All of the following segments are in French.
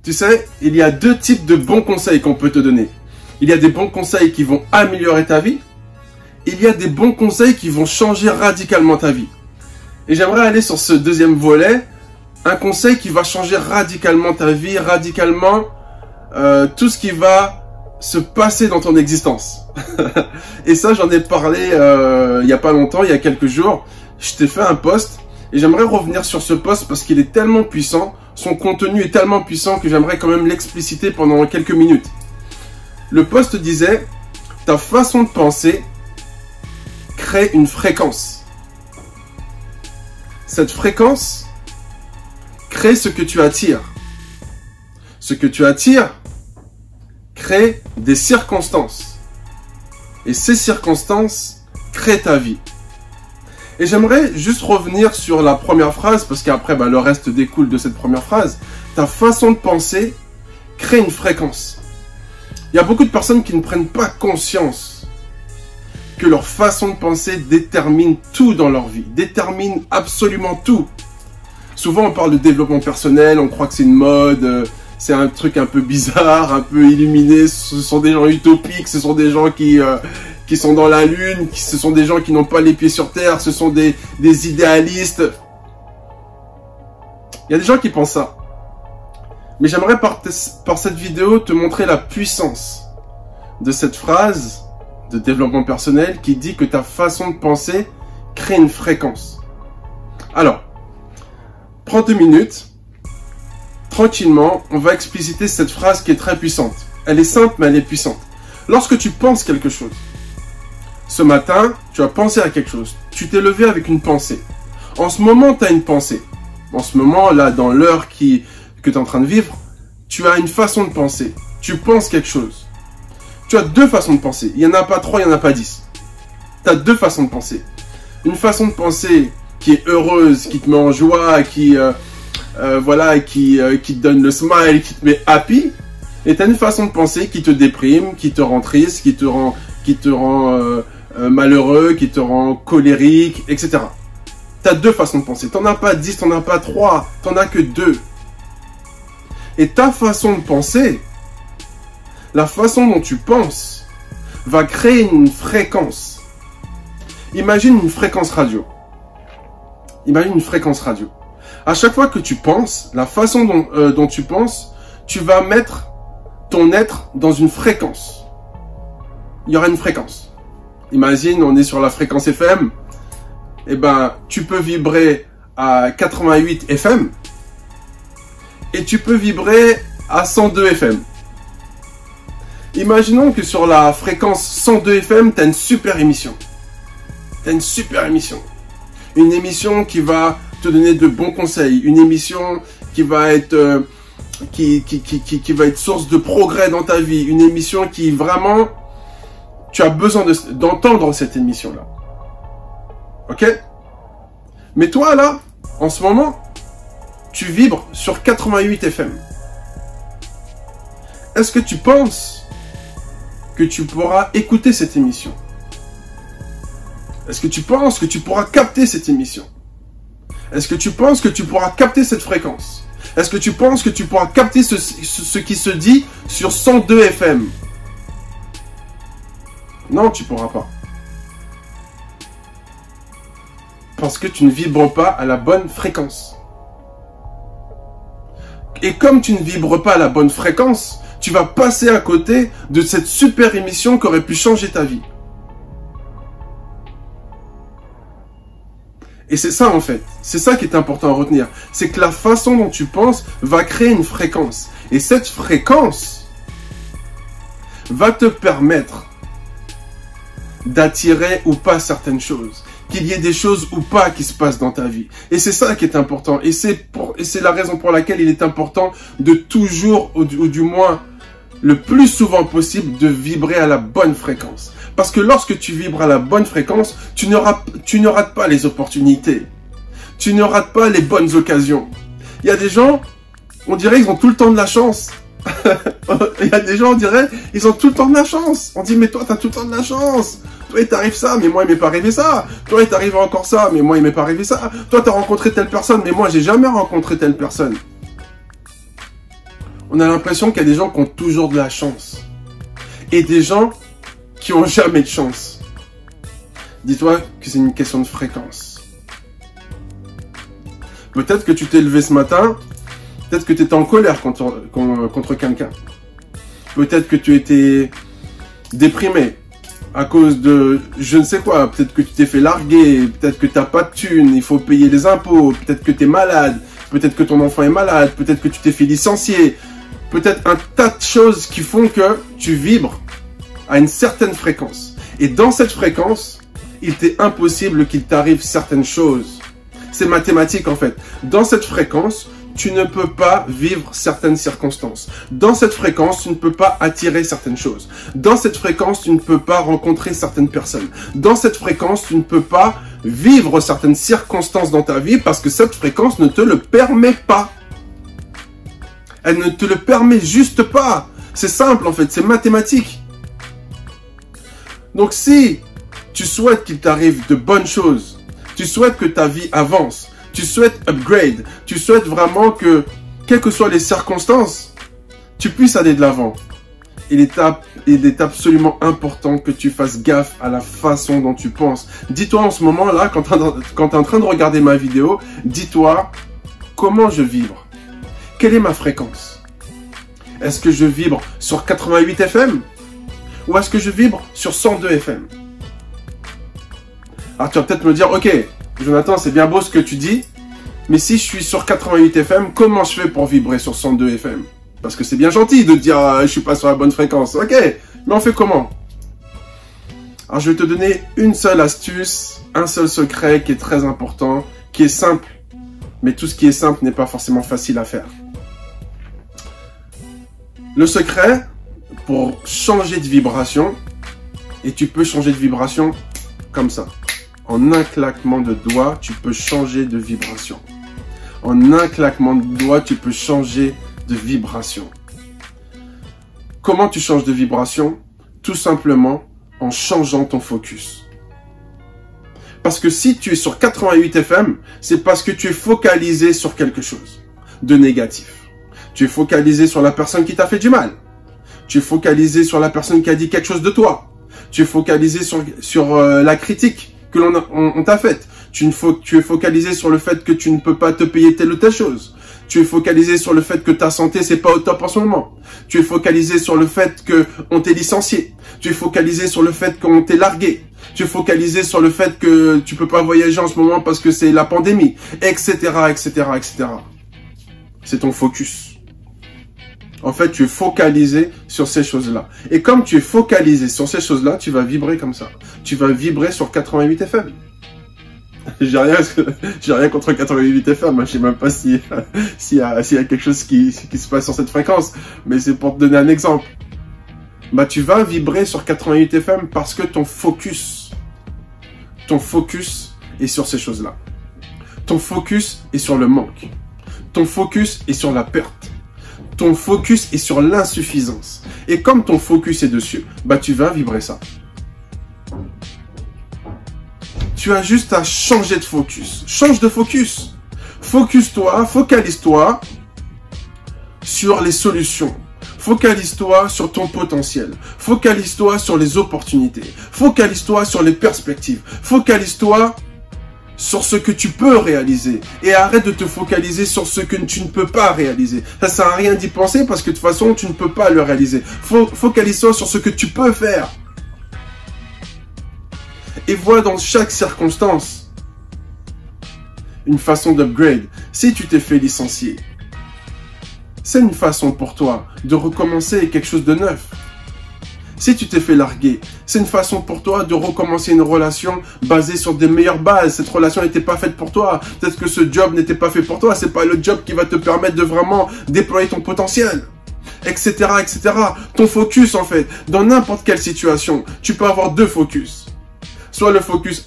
Tu sais, il y a deux types de bons conseils qu'on peut te donner. Il y a des bons conseils qui vont améliorer ta vie. Il y a des bons conseils qui vont changer radicalement ta vie. Et j'aimerais aller sur ce deuxième volet, un conseil qui va changer radicalement ta vie, radicalement tout ce qui va se passer dans ton existence. Et ça, j'en ai parlé il y a pas longtemps, il y a quelques jours. Je t'ai fait un post et j'aimerais revenir sur ce post parce qu'il est tellement puissant, son contenu est tellement puissant que j'aimerais quand même l'expliciter pendant quelques minutes. Le post disait, ta façon de penser crée une fréquence. Cette fréquence crée ce que tu attires. Ce que tu attires crée des circonstances. Et ces circonstances créent ta vie. Et j'aimerais juste revenir sur la première phrase, parce qu'après, le reste découle de cette première phrase. Ta façon de penser crée une fréquence. Il y a beaucoup de personnes qui ne prennent pas conscience que leur façon de penser détermine tout dans leur vie, détermine absolument tout. Souvent, on parle de développement personnel, on croit que c'est une mode, c'est un truc un peu bizarre, un peu illuminé, ce sont des gens utopiques, ce sont des gens qui sont dans la lune, ce sont des gens qui n'ont pas les pieds sur terre, ce sont des idéalistes. Il y a des gens qui pensent ça. Mais j'aimerais par cette vidéo te montrer la puissance de cette phrase de développement personnel qui dit que ta façon de penser crée une fréquence. Alors, prends 2 minutes, tranquillement, on va expliciter cette phrase qui est très puissante. Elle est simple, mais elle est puissante. Lorsque tu penses quelque chose, ce matin, tu as pensé à quelque chose, tu t'es levé avec une pensée. En ce moment, tu as une pensée. En ce moment, là, dans l'heure que tu es en train de vivre, tu as une façon de penser. Tu penses quelque chose. Tu as 2 façons de penser. Il n'y en a pas 3, il n'y en a pas 10. Tu as 2 façons de penser. Une façon de penser qui est heureuse, qui te met en joie, qui te donne le smile, qui te met happy. Et tu as une façon de penser qui te déprime, qui te rend triste, qui te rend malheureux, qui te rend colérique, etc. Tu as 2 façons de penser. Tu n'en as pas 10, tu n'en as pas 3, tu n'en as que 2. Et ta façon de penser, la façon dont tu penses, va créer une fréquence. Imagine une fréquence radio. Imagine une fréquence radio. À chaque fois que tu penses, la façon dont tu penses, tu vas mettre ton être dans une fréquence. Il y aura une fréquence. Imagine, on est sur la fréquence FM. Eh ben, tu peux vibrer à 88 FM. Et tu peux vibrer à 102 FM. Imaginons que sur la fréquence 102 FM, tu as une super émission. Tu as une super émission. Une émission qui va te donner de bons conseils. Une émission qui va être, qui va être source de progrès dans ta vie. Une émission qui vraiment, tu as besoin d'entendre cette émission-là. Ok? Mais toi, là, en ce moment, tu vibres sur 88 FM. Est-ce que tu penses que tu pourras écouter cette émission? Est-ce que tu penses que tu pourras capter cette émission? Est-ce que tu penses que tu pourras capter cette fréquence? Est-ce que tu penses que tu pourras capter ce qui se dit sur 102 FM? Non, tu ne pourras pas. Parce que tu ne vibres pas à la bonne fréquence. Et comme tu ne vibres pas à la bonne fréquence, tu vas passer à côté de cette super émission qui aurait pu changer ta vie. Et c'est ça en fait, c'est ça qui est important à retenir. C'est que la façon dont tu penses va créer une fréquence. Et cette fréquence va te permettre d'attirer ou pas certaines choses. Qu'il y ait des choses ou pas qui se passent dans ta vie. Et c'est ça qui est important. Et c'est la raison pour laquelle il est important de toujours, ou du moins le plus souvent possible, de vibrer à la bonne fréquence. Parce que lorsque tu vibres à la bonne fréquence, tu ne rates pas les opportunités. Tu ne rates pas les bonnes occasions. Il y a des gens, on dirait qu'ils ont tout le temps de la chance. Il y a des gens, on dirait, ils ont tout le temps de la chance. On dit, mais toi, tu as tout le temps de la chance. Toi, il t'arrive ça, mais moi, il m'est pas arrivé ça. Toi, il t'arrive encore ça, mais moi, il m'est pas arrivé ça. Toi, tu as rencontré telle personne, mais moi, j'ai jamais rencontré telle personne. On a l'impression qu'il y a des gens qui ont toujours de la chance. Et des gens qui ont jamais de chance. Dis-toi que c'est une question de fréquence. Peut-être que tu t'es levé ce matin, peut-être que tu étais en colère contre quelqu'un. Peut-être que tu étais déprimé à cause de je ne sais quoi. Peut-être que tu t'es fait larguer, peut-être que tu n'as pas de thunes, il faut payer les impôts, peut-être que tu es malade, peut-être que ton enfant est malade, peut-être que tu t'es fait licencier. Peut-être un tas de choses qui font que tu vibres à une certaine fréquence. Et dans cette fréquence, il t'est impossible qu'il t'arrive certaines choses. C'est mathématique en fait. Dans cette fréquence, tu ne peux pas vivre certaines circonstances. Dans cette fréquence, tu ne peux pas attirer certaines choses. Dans cette fréquence, tu ne peux pas rencontrer certaines personnes. Dans cette fréquence, tu ne peux pas vivre certaines circonstances dans ta vie parce que cette fréquence ne te le permet pas. Elle ne te le permet juste pas. C'est simple en fait, c'est mathématique. Donc si tu souhaites qu'il t'arrive de bonnes choses, tu souhaites que ta vie avance, tu souhaites upgrade, tu souhaites vraiment que, quelles que soient les circonstances, tu puisses aller de l'avant. Il est absolument important que tu fasses gaffe à la façon dont tu penses. Dis-toi en ce moment-là, quand tu es en train de regarder ma vidéo, dis-toi comment je vibre. Quelle est ma fréquence? Est-ce que je vibre sur 88 FM? Ou est-ce que je vibre sur 102 FM? Alors tu vas peut-être me dire, ok, Jonathan, c'est bien beau ce que tu dis, mais si je suis sur 88 FM, comment je fais pour vibrer sur 102 FM? Parce que c'est bien gentil de dire, je suis pas sur la bonne fréquence. Ok, mais on fait comment? Alors je vais te donner une seule astuce, un seul secret qui est très important, qui est simple. Mais tout ce qui est simple n'est pas forcément facile à faire. Le secret pour changer de vibration, et tu peux changer de vibration comme ça. En un claquement de doigts, tu peux changer de vibration. En un claquement de doigts, tu peux changer de vibration. Comment tu changes de vibration? Tout simplement en changeant ton focus. Parce que si tu es sur 88 FM, c'est parce que tu es focalisé sur quelque chose de négatif. Tu es focalisé sur la personne qui t'a fait du mal. Tu es focalisé sur la personne qui a dit quelque chose de toi. Tu es focalisé sur la critique que l'on t'a faite. Tu es focalisé sur le fait que tu ne peux pas te payer telle ou telle chose. Tu es focalisé sur le fait que ta santé c'est pas au top en ce moment. Tu es focalisé sur le fait qu'on t'ait licencié. Tu es focalisé sur le fait qu'on t'ait largué. Tu es focalisé sur le fait que tu peux pas voyager en ce moment parce que c'est la pandémie, etc., etc., etc. C'est ton focus. En fait, tu es focalisé sur ces choses-là. Et comme tu es focalisé sur ces choses-là, tu vas vibrer comme ça. Tu vas vibrer sur 88 FM. J'ai rien contre 88 FM. Je sais même pas s'il y a quelque chose qui se passe sur cette fréquence. Mais c'est pour te donner un exemple. Bah, tu vas vibrer sur 88 FM parce que ton focus est sur ces choses-là. Ton focus est sur le manque. Ton focus est sur la perte. Ton focus est sur l'insuffisance. Et comme ton focus est dessus, bah tu vas vibrer ça. Tu as juste à changer de focus. Change de focus. Focus-toi, focalise-toi sur les solutions. Focalise-toi sur ton potentiel. Focalise-toi sur les opportunités. Focalise-toi sur les perspectives. Focalise-toi sur ce que tu peux réaliser. Et arrête de te focaliser sur ce que tu ne peux pas réaliser. Ça sert à rien d'y penser parce que de toute façon, tu ne peux pas le réaliser. Focalise-toi sur ce que tu peux faire. Et vois dans chaque circonstance une façon d'upgrade. Si tu t'es fait licencier, c'est une façon pour toi de recommencer quelque chose de neuf. Si tu t'es fait larguer, c'est une façon pour toi de recommencer une relation basée sur des meilleures bases. Cette relation n'était pas faite pour toi. Peut-être que ce job n'était pas fait pour toi. C'est pas le job qui va te permettre de vraiment déployer ton potentiel. Etc., etc. Ton focus, en fait, dans n'importe quelle situation, tu peux avoir deux focus. Soit le focus,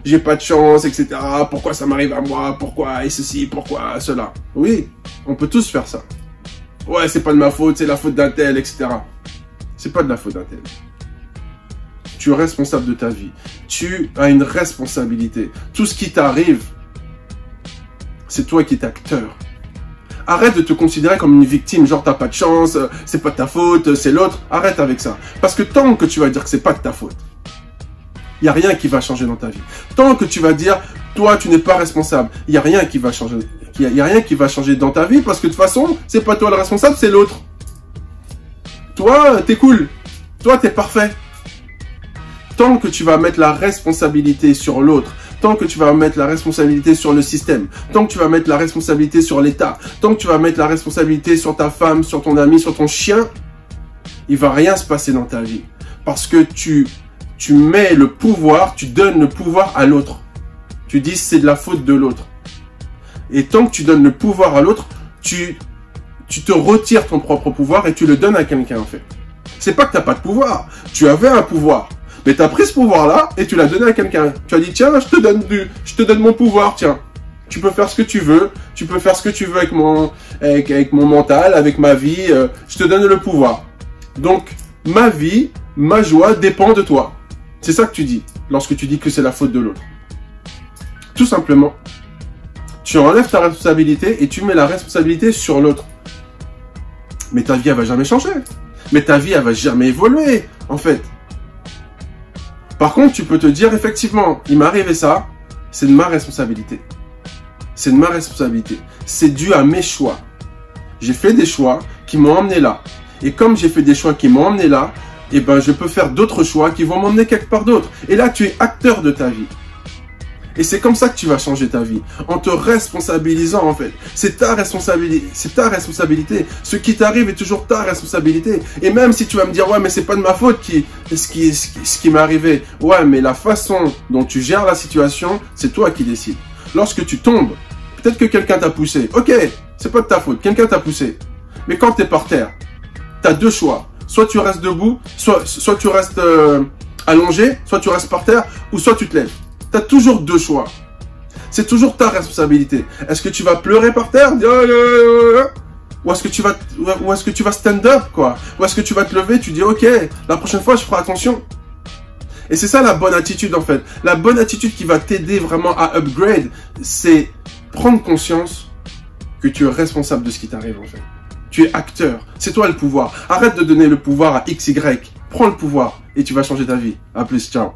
j'ai pas de chance, etc. Pourquoi ça m'arrive à moi? Pourquoi et ceci? Pourquoi cela? Oui, on peut tous faire ça. Ouais, c'est pas de ma faute, c'est la faute d'un tel, etc. C'est pas de la faute d'un tel. Tu es responsable de ta vie. Tu as une responsabilité. Tout ce qui t'arrive, c'est toi qui es acteur. Arrête de te considérer comme une victime, genre t'as pas de chance, c'est pas de ta faute, c'est l'autre. Arrête avec ça. Parce que tant que tu vas dire que c'est pas de ta faute, il y a rien qui va changer dans ta vie. Tant que tu vas dire, toi tu n'es pas responsable, il y a rien qui va changer. Il y a rien qui va changer dans ta vie parce que de toute façon, c'est pas toi le responsable, c'est l'autre. Toi, t'es cool. Toi, t'es parfait. Tant que tu vas mettre la responsabilité sur l'autre, tant que tu vas mettre la responsabilité sur le système, tant que tu vas mettre la responsabilité sur l'État, tant que tu vas mettre la responsabilité sur ta femme, sur ton ami, sur ton chien, il va rien se passer dans ta vie. Parce que tu mets le pouvoir, tu donnes le pouvoir à l'autre. Tu dis c'est de la faute de l'autre. Et tant que tu donnes le pouvoir à l'autre, tu te retires ton propre pouvoir et tu le donnes à quelqu'un en fait. C'est pas que t'as pas de pouvoir, tu avais un pouvoir. Mais tu as pris ce pouvoir-là et tu l'as donné à quelqu'un. Tu as dit, tiens, je te donne mon pouvoir, tiens. Tu peux faire ce que tu veux. Tu peux faire ce que tu veux avec mon mental, avec ma vie. Je te donne le pouvoir. Donc, ma vie, ma joie dépend de toi. C'est ça que tu dis lorsque tu dis que c'est la faute de l'autre. Tout simplement, tu enlèves ta responsabilité et tu mets la responsabilité sur l'autre. Mais ta vie, elle va jamais changer. Mais ta vie, elle va jamais évoluer, en fait. Par contre, tu peux te dire, effectivement, il m'est arrivé ça, c'est de ma responsabilité. C'est de ma responsabilité. C'est dû à mes choix. J'ai fait des choix qui m'ont emmené là. Et comme j'ai fait des choix qui m'ont emmené là, eh ben, je peux faire d'autres choix qui vont m'emmener quelque part d'autre. Et là, tu es acteur de ta vie. Et c'est comme ça que tu vas changer ta vie. En te responsabilisant, en fait. C'est ta responsabilité. C'est ta responsabilité. Ce qui t'arrive est toujours ta responsabilité. Et même si tu vas me dire, ouais, mais c'est pas de ma faute ce qui m'est arrivé. Ouais, mais la façon dont tu gères la situation, c'est toi qui décides. Lorsque tu tombes, peut-être que quelqu'un t'a poussé. Ok, c'est pas de ta faute. Quelqu'un t'a poussé. Mais quand t'es par terre, t'as deux choix. Soit tu restes debout, soit tu restes allongé, soit tu restes par terre, ou soit tu te lèves. Tu as toujours deux choix. C'est toujours ta responsabilité. Est-ce que tu vas pleurer par terre? Ou est-ce que tu vas stand up, quoi? Ou est-ce que tu vas te lever, tu dis, ok, la prochaine fois, je ferai attention. Et c'est ça la bonne attitude, en fait. La bonne attitude qui va t'aider vraiment à upgrade, c'est prendre conscience que tu es responsable de ce qui t'arrive, en fait. Tu es acteur. C'est toi le pouvoir. Arrête de donner le pouvoir à XY. Prends le pouvoir et tu vas changer ta vie. À plus, ciao.